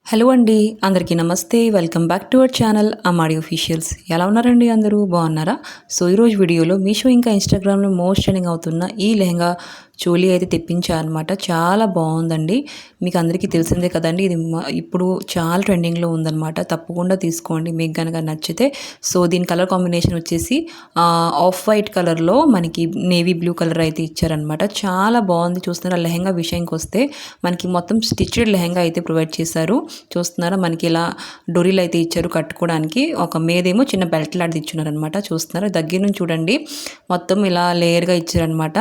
Hello అండి, అందరికీ నమస్తే. Welcome back to our channel Ammadi officials. ఎలా ఉన్నారండి? అందరూ బాగున్నారా? సో ఈరోజు వీడియోలో మీషో ఇంకా ఇన్స్టాగ్రామ్లో మోస్ట్ ట్రెండింగ్ అవుతున్న ఈ లెహంగా చోలీ అయితే తెప్పించారనమాట. చాలా బాగుందండి. మీకు అందరికీ తెలిసిందే కదండి, ఇది ఇప్పుడు చాలా ట్రెండింగ్లో ఉందన్నమాట. తప్పకుండా తీసుకోండి మీకు కనుక నచ్చితే. సో దీని కలర్ కాంబినేషన్ వచ్చేసి ఆఫ్ వైట్ కలర్లో మనకి నేవీ బ్లూ కలర్ అయితే ఇచ్చారనమాట. చాలా బాగుంది. చూస్తున్నారా, లెహంగా విషయానికి వస్తే మనకి మొత్తం స్టిచ్డ్ లెహంగా అయితే ప్రొవైడ్ చేశారు. చూస్తున్నారా, మనకి ఇలా డొరీలు అయితే ఇచ్చారు కట్టుకోవడానికి. ఒక మీదేమో చిన్న బెల్ట్ లాంటిది ఇచ్చున్నారనమాట. చూస్తున్నారా, దగ్గర నుంచి చూడండి, మొత్తం ఇలా లేయర్గా ఇచ్చారనమాట.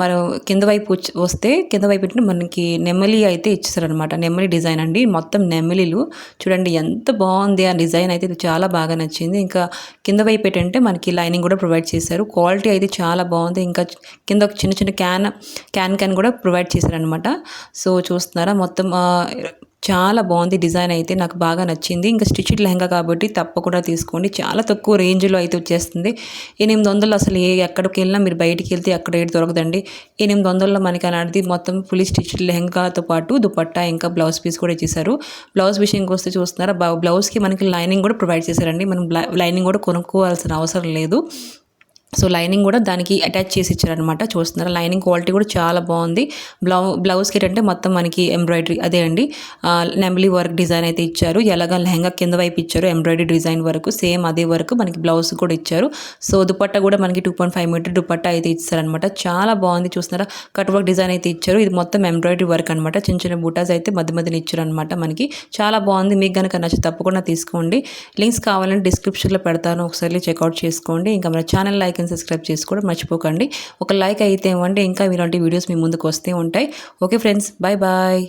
మరి కింద వైపు వస్తే కింద వైపు మనకి నెమలి అయితే ఇచ్చేసారనమాట. నెమలి డిజైన్ అండి, మొత్తం నెమలిలు. చూడండి ఎంత బాగుంది ఆ డిజైన్ అయితే, చాలా బాగా నచ్చింది. ఇంకా కింద వైపు ఏంటంటే మనకి లైనింగ్ కూడా ప్రొవైడ్ చేశారు. క్వాలిటీ అయితే చాలా బాగుంది. ఇంకా కింద ఒక చిన్న చిన్న క్యాన్ కూడా ప్రొవైడ్ చేశారనమాట. సో చూస్తున్నారా, మొత్తం చాలా బాగుంది డిజైన్ అయితే, నాకు బాగా నచ్చింది. ఇంకా స్టిచ్డ్ లెహంగా కాబట్టి తప్పకుండా తీసుకోండి. చాలా తక్కువ రేంజ్లో అయితే వచ్చేస్తుంది. 800 అసలు ఎక్కడికి వెళ్ళినా మీరు బయటికి వెళ్తే అక్కడ రేటు దొరకదండి. 800లో మనకి అలాంటిది మొత్తం ఫుల్లీ స్టిచ్డ్ లెహంగాతో పాటు దుపట్టా ఇంకా బ్లౌజ్ పీస్ కూడా ఇచ్చేసారు. బ్లౌజ్ విషయంకి వస్తే చూస్తున్నారా, బ్లౌజ్కి మనకి లైనింగ్ కూడా ప్రొవైడ్ చేశారండి. మనం లైనింగ్ కూడా కొనుక్కోవాల్సిన అవసరం లేదు. సో లైనింగ్ కూడా దానికి అటాచ్ చేసి ఇచ్చారనమాట. చూస్తున్నారు, లైనింగ్ క్వాలిటీ కూడా చాలా బాగుంది. బ్లౌజ్కి ఏంటంటే మొత్తం మనకి ఎంబ్రాయిడరీ అదే అండి, నెమలి వర్క్ డిజైన్ అయితే ఇచ్చారు. ఎలాగా లెహంగా కింద వైపు ఇచ్చారు ఎంబ్రాయిడరీ డిజైన్ వరకు, సేమ్ అదే వరకు మనకి బ్లౌజ్ కూడా ఇచ్చారు. సో దుపట్టా కూడా మనకి 2.5 మీటర్ దుపట్టా అయితే ఇచ్చారనమాట. చాలా బాగుంది. చూస్తున్నారా, కట్ వర్క్ డిజైన్ అయితే ఇచ్చారు. ఇది మొత్తం ఎంబ్రాయిడరీ వర్క్ అనమాట. చిన్న చిన్న బూటాస్ అయితే మధ్య మధ్యన ఇచ్చారనమాట మనకి. చాలా బాగుంది. మీకు కనుక నచ్చి తప్పకుండా తీసుకోండి. లింక్స్ కావాలంటే డిస్క్రిప్షన్లో పెడతాను, ఒకసారి చెక్అవుట్ చేసుకోండి. ఇంకా మన ఛానల్ లైక్ అండ్ సబ్స్క్రైబ్ చేసుకోవడం మర్చిపోకండి. ఒక లైక్ అయితే ఇవ్వండి, ఇంకా ఇలాంటి వీడియోస్ మీ ముందుకు వస్తూ ఉంటాయి. Okay friends, bye bye.